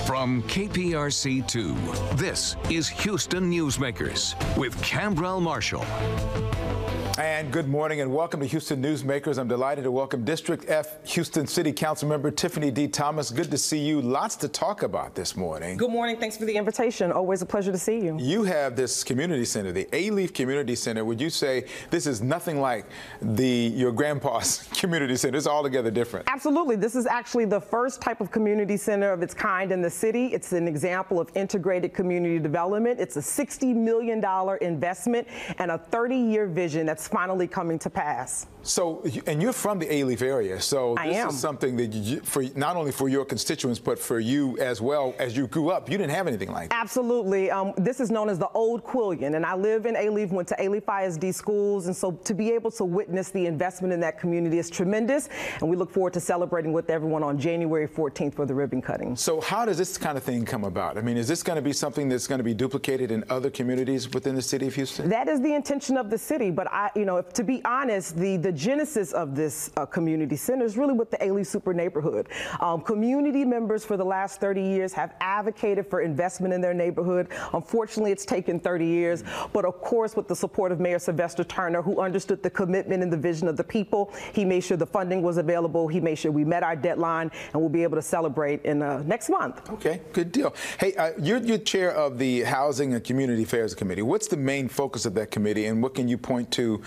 From KPRC 2, this is Houston Newsmakers with Khambrel Marshall. And good morning and welcome to Houston Newsmakers. I'm delighted to welcome District F Houston City Councilmember Tiffany D Thomas. Good to see you. Lots to talk about this morning. Good morning. Thanks for the invitation. Always a pleasure to see you. You have this community center, the Alief Community Center. Would you say this is nothing like your grandpa's community center? It's altogether different. Absolutely. This is actually the first type of community center of its kind in the city. It's an example of integrated community development. It's a $60 million investment and a 30-year vision that's finally coming to pass. So, and you're from the Alief area, so this is something that for not only for your constituents, but for you as well. As you grew up, you didn't have anything like that. Absolutely. This is known as the Old Quillian, and I live in Alief, went to Alief ISD schools, and so to be able to witness the investment in that community is tremendous, and we look forward to celebrating with everyone on January 14th for the ribbon cutting. So how does this kind of thing come about? I mean, is this going to be something that's going to be duplicated in other communities within the city of Houston? That is the intention of the city, but to be honest, the genesis of this community center is really with the Alief Super Neighborhood. Community members for the last 30 years have advocated for investment in their neighborhood. Unfortunately, it's taken 30 years, but of course, with the support of Mayor Sylvester Turner, who understood the commitment and the vision of the people, he made sure the funding was available. He made sure we met our deadline, and we'll be able to celebrate in next month. Okay, good deal. Hey, you're chair of the Housing and Community Affairs Committee. What's the main focus of that committee, and what can you point to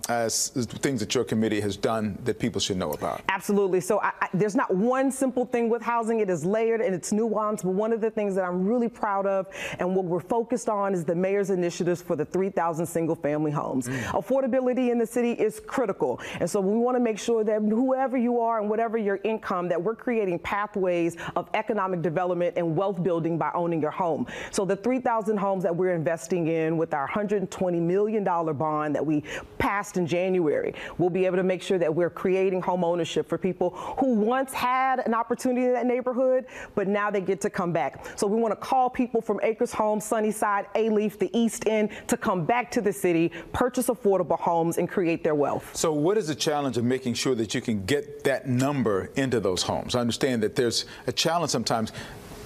as things that your committee has done that people should know about? Absolutely. So there's not one simple thing with housing. It is layered and it's nuanced, but one of the things that I'm really proud of and what we're focused on is the mayor's initiatives for the 3,000 single family homes. Affordability in the city is critical, and so we want to make sure that whoever you are and whatever your income, that we're creating pathways of economic development and wealth building by owning your home. So the 3,000 homes that we're investing in with our $120 million bond that we passed in January, we'll be able to make sure that we're creating home ownership for people who once had an opportunity in that neighborhood, but now they get to come back. So we want to call people from Acres Homes, Sunnyside, Alief, the East End to come back to the city, purchase affordable homes, and create their wealth. So what is the challenge of making sure that you can get that number into those homes? I understand that there's a challenge sometimes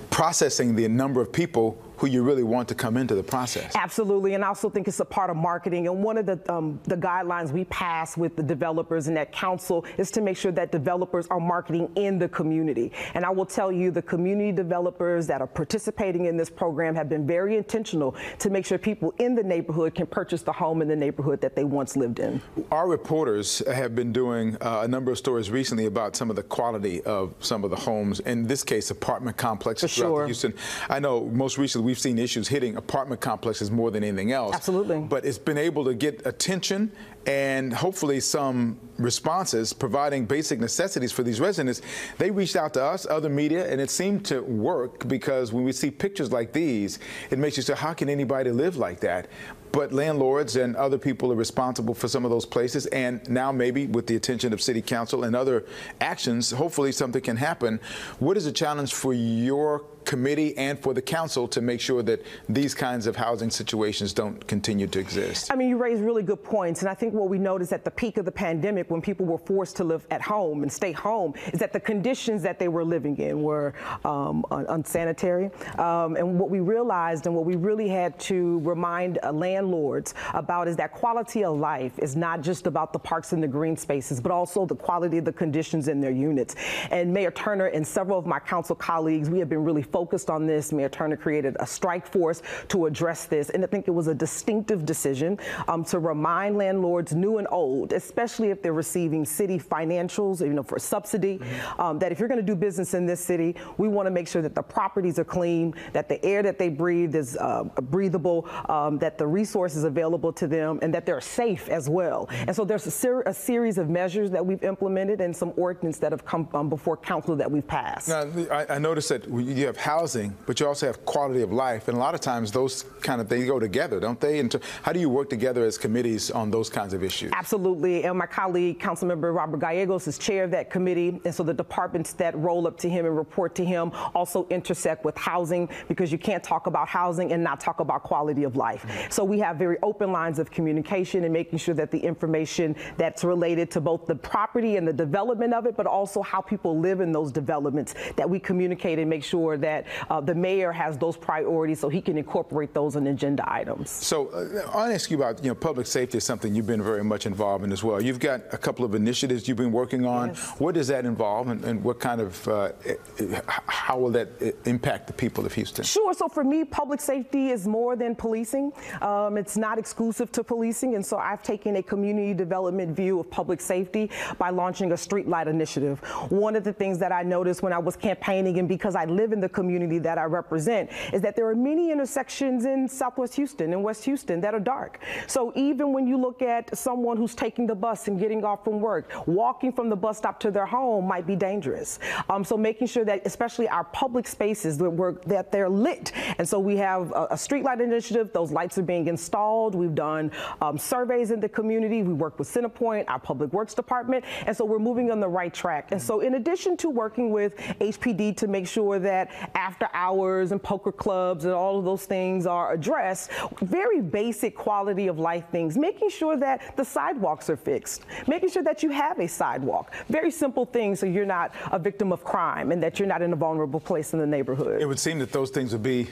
processing the number of people who you really want to come into the process. Absolutely, and I also think it's a part of marketing. And one of the guidelines we pass with the developers and that council is to make sure that developers are marketing in the community. And I will tell you, the community developers that are participating in this program have been very intentional to make sure people in the neighborhood can purchase the home in the neighborhood that they once lived in. Our reporters have been doing a number of stories recently about some of the quality of some of the homes, in this case, apartment complexes throughout Houston. I know most recently we've seen issues hitting apartment complexes more than anything else. Absolutely. But it's been able to get attention and hopefully some responses providing basic necessities for these residents. They reached out to us, other media, and it seemed to work because when we see pictures like these, it makes you say, how can anybody live like that? But landlords and other people are responsible for some of those places, and now maybe with the attention of City Council and other actions, hopefully something can happen. What is the challenge for your committee and for the council to make sure that these kinds of housing situations don't continue to exist? I mean, you raise really good points, and I think what we noticed at the peak of the pandemic when people were forced to live at home and stay home is that the conditions that they were living in were unsanitary. And what we realized and what we really had to remind landlords about is that quality of life is not just about the parks and the green spaces, but also the quality of the conditions in their units. And Mayor Turner and several of my council colleagues, we have been really focused on this. Mayor Turner created a strike force to address this, and I think it was a distinctive decision to remind landlords, new and old, especially if they're receiving city financials, for subsidy, that if you're going to do business in this city, we want to make sure that the properties are clean, that the air that they breathe is breathable, that the resources available to them, and that they're safe as well. And so there's a series of measures that we've implemented and some ordinance that have come before council that we've passed. Now, I noticed that you have housing, but you also have quality of life, and a lot of times those kind of things go together, don't they? And how do you work together as committees on those kinds of issues? Absolutely, and my colleague, Councilmember Robert Gallegos, is chair of that committee, and so the departments that roll up to him and report to him also intersect with housing, because you can't talk about housing and not talk about quality of life. So we have very open lines of communication and making sure that the information that's related to both the property and the development of it, but also how people live in those developments, that we communicate and make sure that that the mayor has those priorities so he can incorporate those in agenda items. So I want to ask you about, public safety is something you've been very much involved in as well. You've got a couple of initiatives you've been working on. Yes. What does that involve, and what kind of, how will that impact the people of Houston? Sure. So for me, public safety is more than policing. It's not exclusive to policing, and so I've taken a community development view of public safety by launching a streetlight initiative. One of the things that I noticed when I was campaigning, and because I live in the community that I represent, is that there are many intersections in Southwest Houston and West Houston that are dark. So even when you look at someone who's taking the bus and getting off from work, walking from the bus stop to their home might be dangerous. So making sure that especially our public spaces that they're lit. And so we have a streetlight initiative. Those lights are being installed. We've done surveys in the community. We work with Centerpoint, our public works department. And so we're moving on the right track. And so in addition to working with HPD to make sure that after hours and poker clubs and all of those things are addressed, very basic quality of life things, making sure that the sidewalks are fixed, making sure that you have a sidewalk, very simple things so you're not a victim of crime and that you're not in a vulnerable place in the neighborhood. It would seem that those things would be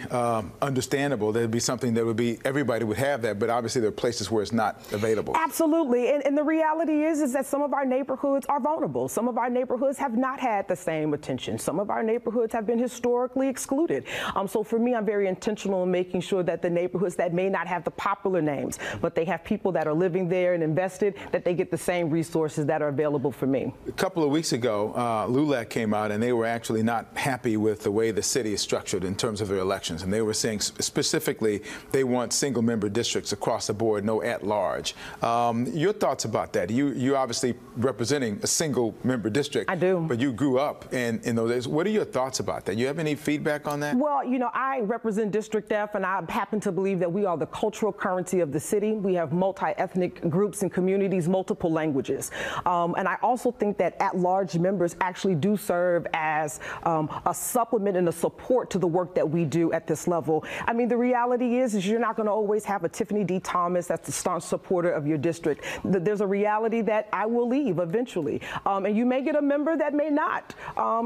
understandable. There'd be something that would be, everybody would have that, but obviously there are places where it's not available. Absolutely. And the reality is that some of our neighborhoods are vulnerable. Some of our neighborhoods have not had the same attention. Some of our neighborhoods have been historically excluded. So for me, I'm very intentional in making sure that the neighborhoods that may not have the popular names, but they have people that are living there and invested, that they get the same resources that are available for me. A couple of weeks ago, LULAC came out and they were actually not happy with the way the city is structured in terms of their elections. And they were saying specifically they want single-member districts across the board, no at-large. Your thoughts about that? You're obviously representing a single-member district. I do. But you grew up in those days. What are your thoughts about that? You have any feedback on that? Well, I represent District F, and I happen to believe that we are the cultural currency of the city. We have multi-ethnic groups and communities, multiple languages. And I also think that at-large members actually do serve as a supplement and a support to the work that we do at this level. I mean, the reality is you're not going to always have a Tiffany D Thomas that's the staunch supporter of your district. There's a reality that I will leave eventually. And you may get a member that may not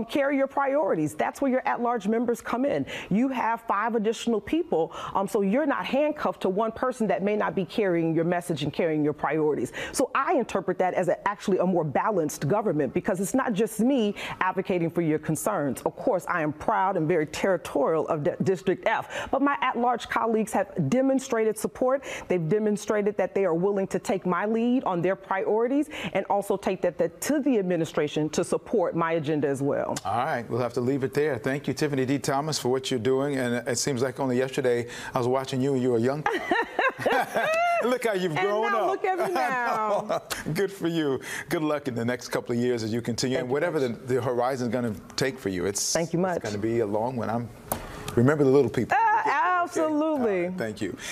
carry your priorities. That's where your at-large members come in. You have 5 additional people, so you're not handcuffed to one person that may not be carrying your message and carrying your priorities. So I interpret that as actually a more balanced government, because it's not just me advocating for your concerns. Of course, I am proud and very territorial of District F, but my at-large colleagues have demonstrated support. They've demonstrated that they are willing to take my lead on their priorities and also take that to the administration to support my agenda as well. All right, we'll have to leave it there. Thank you, Tiffany D Thomas, for what you're doing. And it seems like only yesterday I was watching you and you were young. Look how you've grown up. Look at me now. Good for you. Good luck in the next couple of years as you continue. And whatever the horizon is going to take for you. Thank you much. It's going to be a long one. Remember the little people. Absolutely. Okay. Thank you.